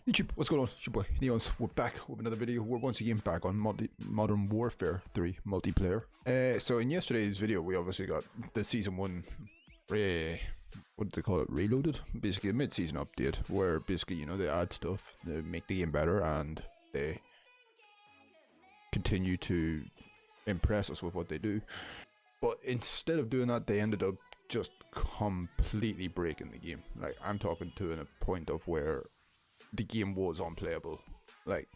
YouTube, what's going on? It's your boy Neonzz. We're back with another video. We're once again back on Modern Warfare 3 multiplayer. So in yesterday's video, we obviously got the season 1, what do they call it? Reloaded? Basically a mid-season update where basically, you know, they add stuff, they make the game better, and they continue to impress us with what they do. But instead of doing that, they ended up just completely breaking the game. Like, I'm talking to a point of where the game was unplayable. Like,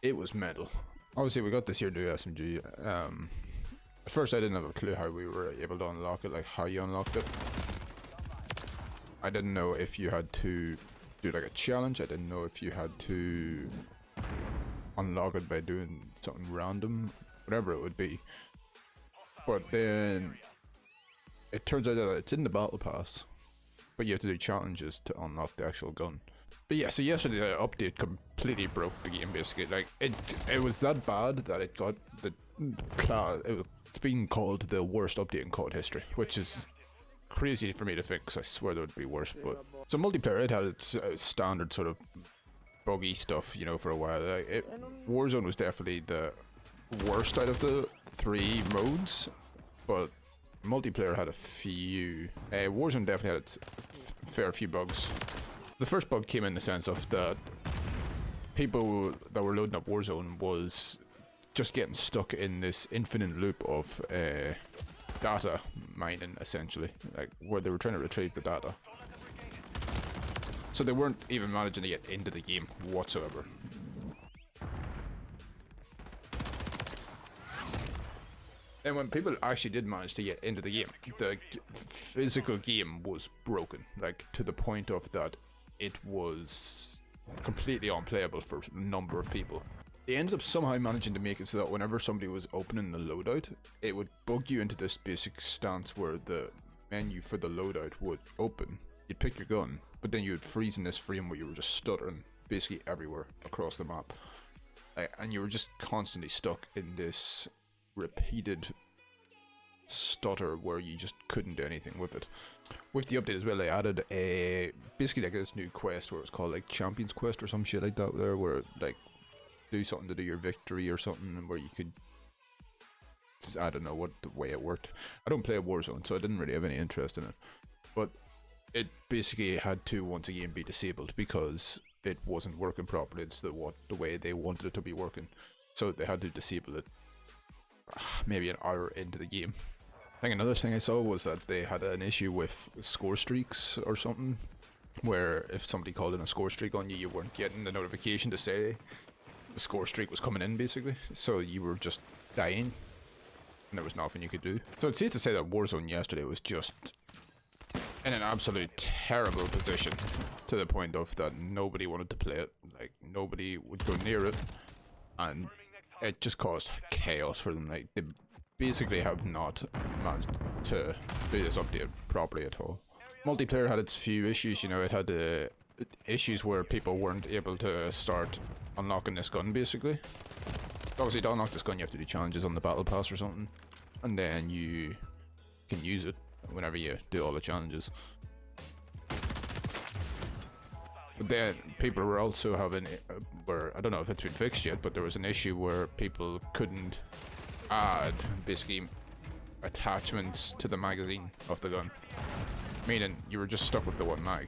it was mental. Obviously, we got this here new SMG. At first, I didn't have a clue how we were able to unlock it, like how you unlocked it. I didn't know if you had to do like a challenge. I didn't know if you had to unlock it by doing something random, whatever it would be. But then it turns out that it's in the battle pass, but you have to do challenges to unlock the actual gun. But yeah, so yesterday the update completely broke the game basically. Like, it was that bad that it got the class. It's being called the worst update in COD history, which is crazy for me to think, because I swear there would be worse. But so multiplayer, it had its standard sort of buggy stuff, you know, for a while. Like, Warzone was definitely the worst out of the 3 modes, but multiplayer had a few. Warzone definitely had its fair few bugs. The first bug came in the sense of that people that were loading up Warzone was just getting stuck in this infinite loop of data mining, essentially, like where they were trying to retrieve the data. So they weren't even managing to get into the game whatsoever. And when people actually did manage to get into the game, the physical game was broken, like to the point of that it was completely unplayable for a number of people. They ended up somehow managing to make it so that whenever somebody was opening the loadout, it would bug you into this basic stance where the menu for the loadout would open. You'd pick your gun, but then you would freeze in this frame where you were just stuttering basically everywhere across the map. And you were just constantly stuck in this repeated stutter where you just couldn't do anything with it. With the update as well, they added a basically like this new quest where it's called like Champions Quest or some shit like that, there where like do something to do your victory or something, where you could, I don't know what the way it worked. I don't play Warzone, so I didn't really have any interest in it, but it basically had to once again be disabled because it wasn't working properly. It's the way they wanted it to be working, so they had to disable it maybe an hour into the game. I think another thing I saw was that they had an issue with score streaks or something, where if somebody called in a score streak on you, you weren't getting the notification to say the score streak was coming in, basically. So you were just dying, and there was nothing you could do. So it's safe to say that Warzone yesterday was just in an absolute terrible position, to the point of that nobody wanted to play it. Like, nobody would go near it, and it just caused chaos for them. Like, they basically have not managed to do this update properly at all. Multiplayer had its few issues, you know. It had issues where people weren't able to start unlocking this gun, basically. Obviously, to unlock this gun, you have to do challenges on the battle pass or something, and then you can use it whenever you do all the challenges. But then people were also having, where I don't know if it's been fixed yet, but there was an issue where people couldn't add basically attachments to the magazine of the gun, meaning you were just stuck with the one mag.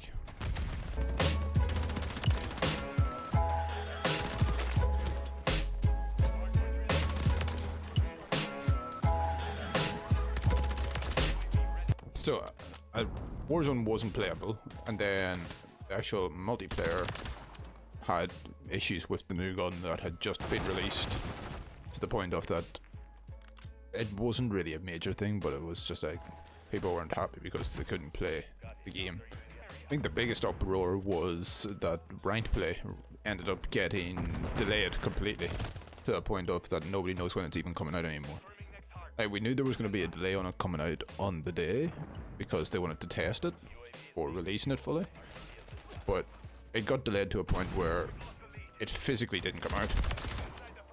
So Warzone wasn't playable, and then the actual multiplayer had issues with the new gun that had just been released, to the point of that it wasn't really a major thing, but it was just like people weren't happy because they couldn't play the game. I think the biggest uproar was that ranked play ended up getting delayed completely, to the point of that nobody knows when it's even coming out anymore. Like, we knew there was going to be a delay on it coming out on the day because they wanted to test it or releasing it fully, but it got delayed to a point where it physically didn't come out.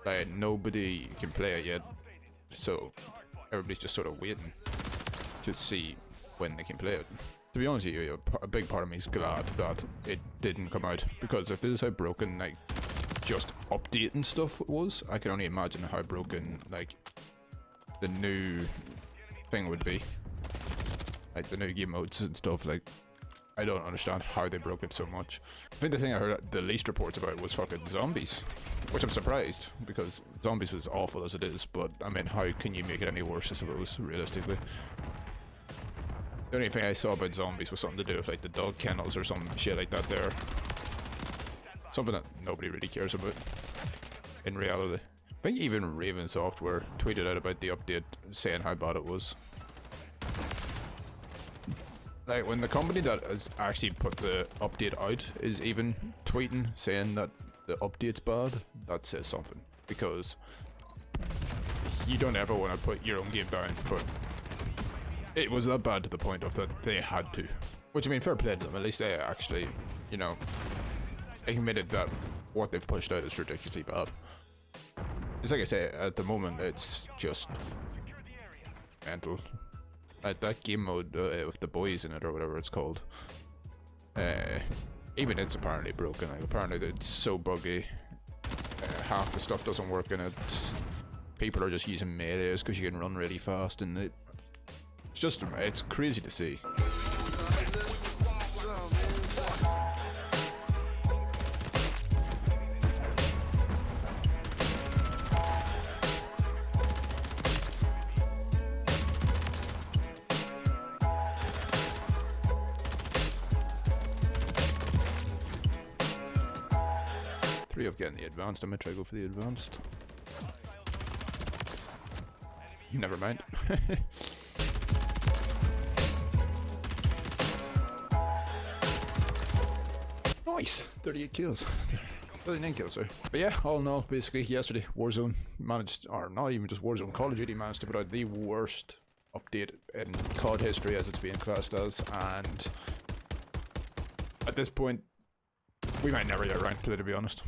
Like, nobody can play it yet, so everybody's just sort of waiting to see when they can play it. To be honest with you, a big part of me is glad that it didn't come out, because if this is how broken like just updating stuff was, I can only imagine how broken like the new thing would be, like the new game modes and stuff. Like, I don't understand how they broke it so much. I think the thing I heard the least reports about was fucking zombies, which I'm surprised, because zombies was awful as it is, but I mean, how can you make it any worse, I suppose, realistically? The only thing I saw about zombies was something to do with like the dog kennels or some shit like that there. Something that nobody really cares about in reality. I think even Raven Software tweeted out about the update saying how bad it was. Like, when the company that has actually put the update out is even tweeting saying that the update's bad, that says something. Because you don't ever want to put your own game down, but it was that bad to the point of that they had to. Which, I mean, fair play to them. At least they actually, you know, admitted that what they've pushed out is ridiculously bad. It's like I say, at the moment, it's just mental. That game mode with the boys in it, or whatever it's called, even it's apparently broken. Like, apparently it's so buggy, half the stuff doesn't work in it. People are just using melees because you can run really fast, and it's crazy to see. Of getting the advanced. I might try to go for the advanced. Never mind. Nice! 38 kills. 39 kills, sorry. But yeah, all in all, basically, yesterday, Warzone managed, or not even just Warzone, Call of Duty managed to put out the worst update in COD history, as it's being classed as, and at this point, we might never get ranked play, to be honest.